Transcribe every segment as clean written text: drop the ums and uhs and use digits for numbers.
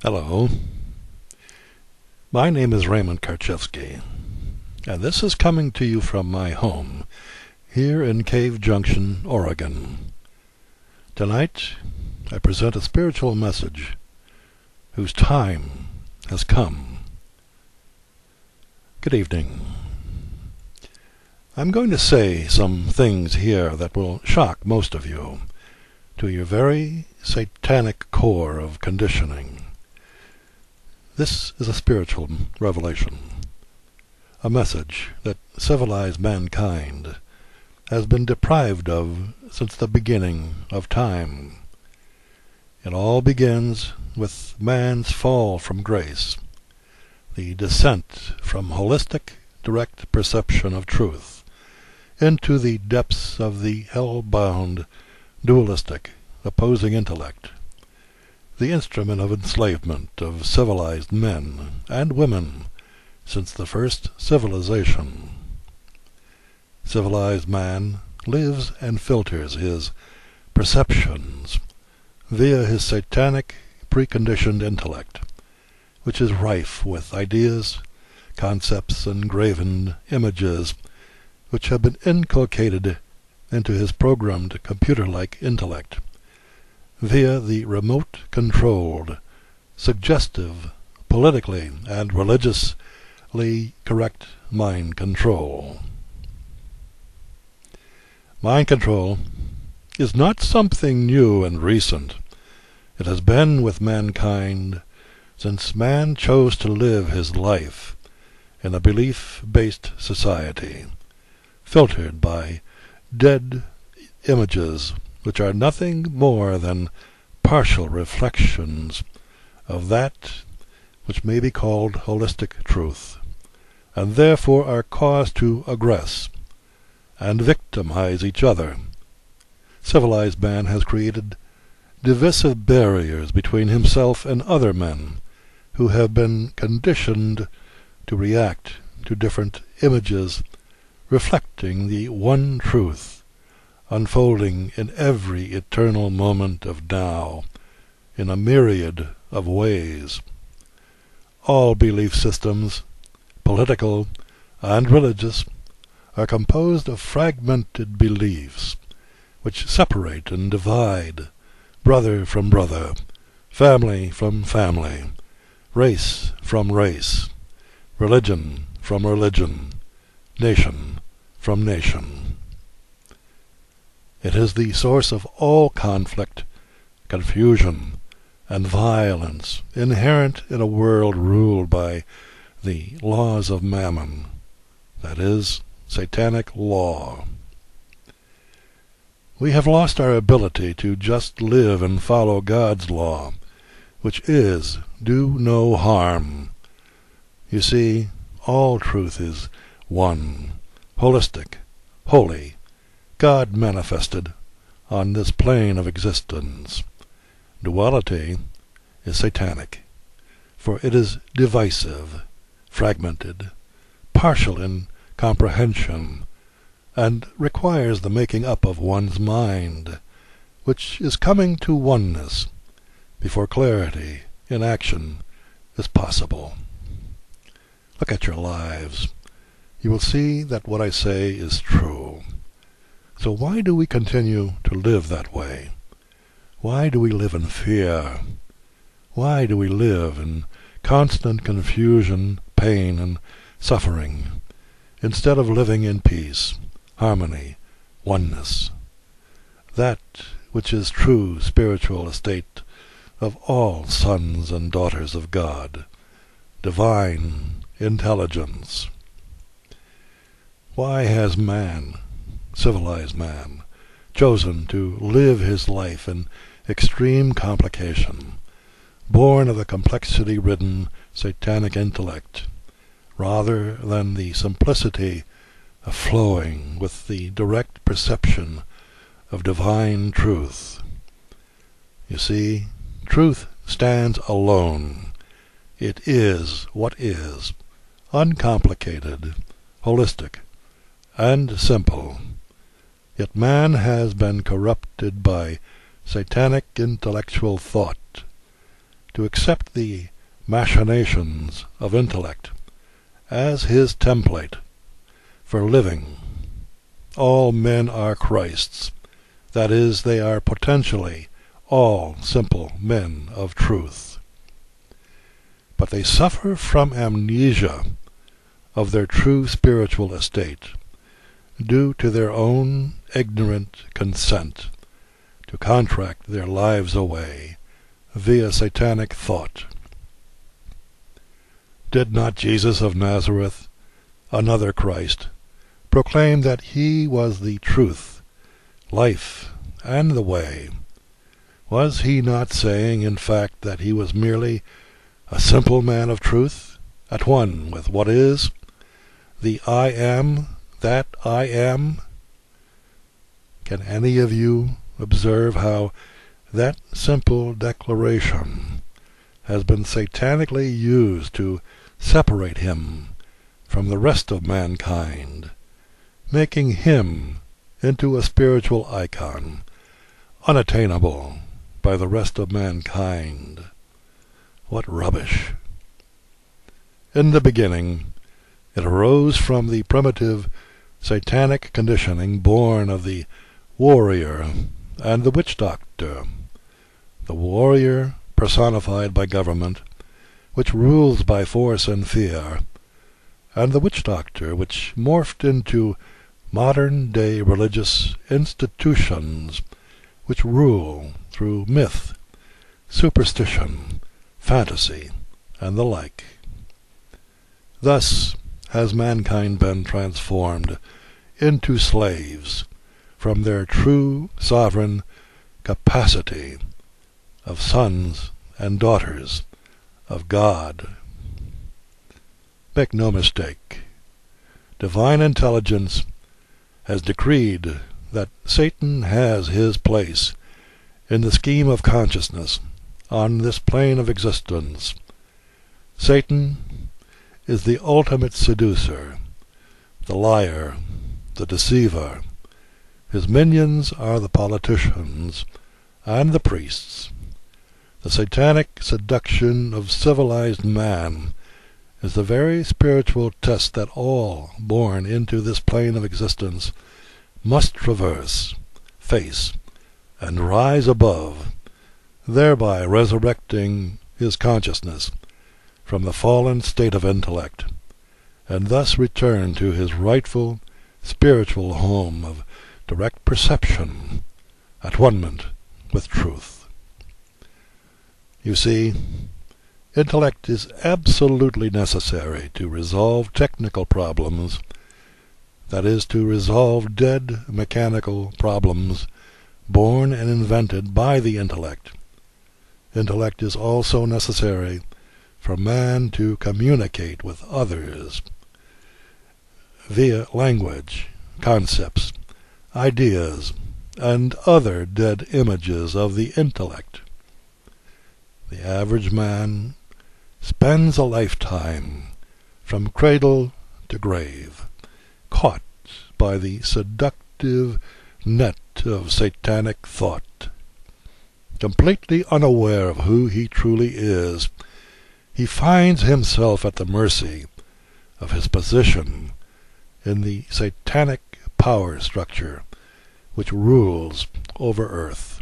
Hello, my name is Raymond Karchevsky, and this is coming to you from my home here in Cave Junction, Oregon. Tonight, I present a spiritual message whose time has come. Good evening. I'm going to say some things here that will shock most of you to your very satanic core of conditioning. This is a spiritual revelation, a message that civilized mankind has been deprived of since the beginning of time. It all begins with man's fall from grace, the descent from holistic, direct perception of truth into the depths of the hell-bound, dualistic, opposing intellect, the instrument of enslavement of civilized men and women since the first civilization. Civilized man lives and filters his perceptions via his satanic, preconditioned intellect, which is rife with ideas, concepts, and graven images which have been inculcated into his programmed computer-like intellect via the remote-controlled, suggestive, politically and religiously correct mind control. Mind control is not something new and recent. It has been with mankind since man chose to live his life in a belief-based society, filtered by dead images which are nothing more than partial reflections of that which may be called holistic truth, and therefore are caused to aggress and victimize each other. Civilized man has created divisive barriers between himself and other men who have been conditioned to react to different images reflecting the one truth unfolding in every eternal moment of now in a myriad of ways. All belief systems, political and religious, are composed of fragmented beliefs which separate and divide brother from brother, family from family, race from race, religion from religion, nation from nation. It is the source of all conflict, confusion, and violence inherent in a world ruled by the laws of mammon, that is, Satanic Law. We have lost our ability to just live and follow God's law, which is, do no harm. You see, all truth is one, holistic, holy, God manifested on this plane of existence. Duality is satanic, for it is divisive, fragmented, partial in comprehension, and requires the making up of one's mind, which is coming to oneness before clarity in action is possible. Look at your lives. You will see that what I say is true. So why do we continue to live that way? Why do we live in fear? Why do we live in constant confusion, pain, and suffering, instead of living in peace, harmony, oneness, that which is true spiritual estate of all sons and daughters of God, divine intelligence? Why has man, civilized man, chosen to live his life in extreme complication, born of a complexity-ridden satanic intellect, rather than the simplicity of flowing with the direct perception of divine truth? You see, truth stands alone. It is what is, uncomplicated, holistic, and simple. Yet man has been corrupted by satanic intellectual thought to accept the machinations of intellect as his template for living. All men are Christ's. That is, they are potentially all simple men of truth. But they suffer from amnesia of their true spiritual estate, due to their own ignorant consent to contract their lives away via satanic thought. Did not Jesus of Nazareth, another Christ, proclaim that he was the truth, life, and the way? Was he not saying, in fact, that he was merely a simple man of truth, at one with what is, the I am that I am? Can any of you observe how that simple declaration has been satanically used to separate him from the rest of mankind, making him into a spiritual icon, unattainable by the rest of mankind? What rubbish! In the beginning, it arose from the primitive satanic conditioning born of the warrior and the witch-doctor. The warrior personified by government, which rules by force and fear, and the witch-doctor, which morphed into modern-day religious institutions, which rule through myth, superstition, fantasy, and the like. Thus has mankind been transformed into slaves from their true sovereign capacity of sons and daughters of God. Make no mistake, divine intelligence has decreed that Satan has his place in the scheme of consciousness on this plane of existence. Satan is the ultimate seducer, the liar, the deceiver. His minions are the politicians and the priests. The satanic seduction of civilized man is the very spiritual test that all born into this plane of existence must traverse, face, and rise above, thereby resurrecting his consciousness from the fallen state of intellect, and thus return to his rightful spiritual home of direct perception, at one-ment with truth. You see, intellect is absolutely necessary to resolve technical problems, that is, to resolve dead mechanical problems born and invented by the intellect. Intellect is also necessary for man to communicate with others via language, concepts, ideas, and other dead images of the intellect. The average man spends a lifetime from cradle to grave, caught by the seductive net of satanic thought. Completely unaware of who he truly is, he finds himself at the mercy of his position in the satanic power structure which rules over earth.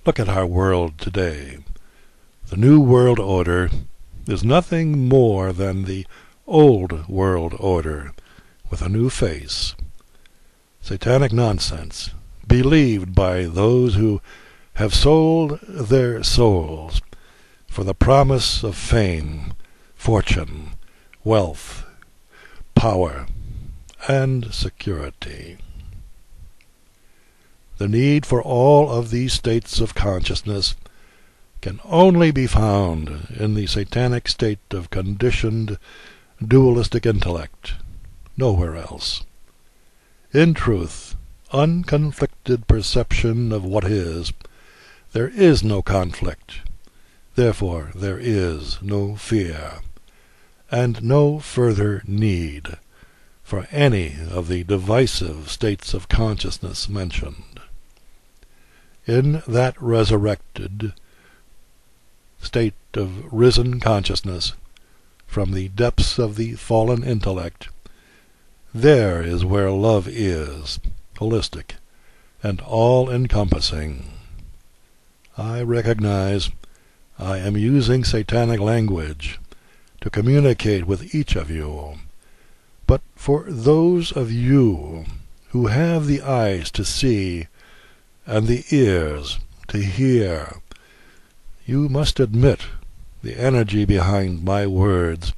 Look at our world today. The New World Order is nothing more than the Old World Order with a new face. Satanic nonsense, believed by those who have sold their souls for the promise of fame, fortune, wealth, power, and security. The need for all of these states of consciousness can only be found in the satanic state of conditioned dualistic intellect, nowhere else. In truth, unconflicted perception of what is, there is no conflict. Therefore there is no fear, and no further need for any of the divisive states of consciousness mentioned. In that resurrected, state of risen consciousness, from the depths of the fallen intellect, there is where love is, holistic and all-encompassing. I recognize I am using satanic language to communicate with each of you, but for those of you who have the eyes to see and the ears to hear, you must admit the energy behind my words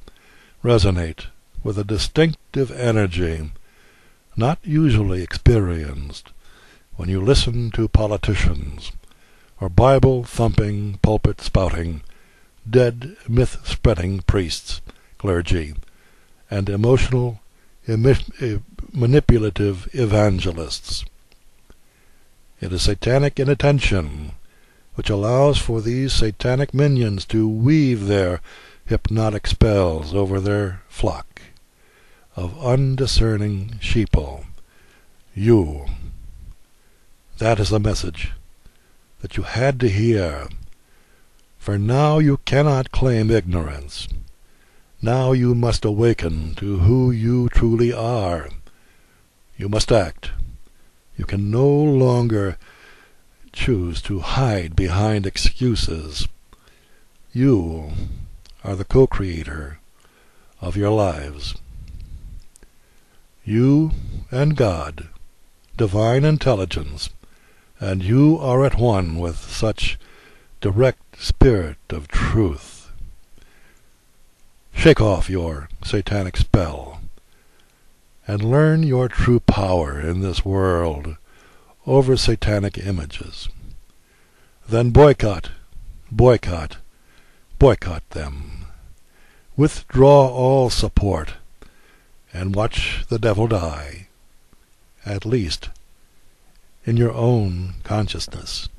resonate with a distinctive energy not usually experienced when you listen to politicians or Bible-thumping, pulpit-spouting, dead myth-spreading priests, clergy, and emotional, manipulative evangelists. It is satanic inattention which allows for these satanic minions to weave their hypnotic spells over their flock of undiscerning sheeple. You. That is the message that you had to hear, for now you cannot claim ignorance. Now you must awaken to who you truly are. You must act. You can no longer choose to hide behind excuses. You are the co-creator of your lives. You and God, divine intelligence, and you are at one with such direct spirit of truth. Shake off your satanic spell and learn your true power in this world over satanic images. Then boycott them. Withdraw all support and watch the devil die, at least in your own consciousness.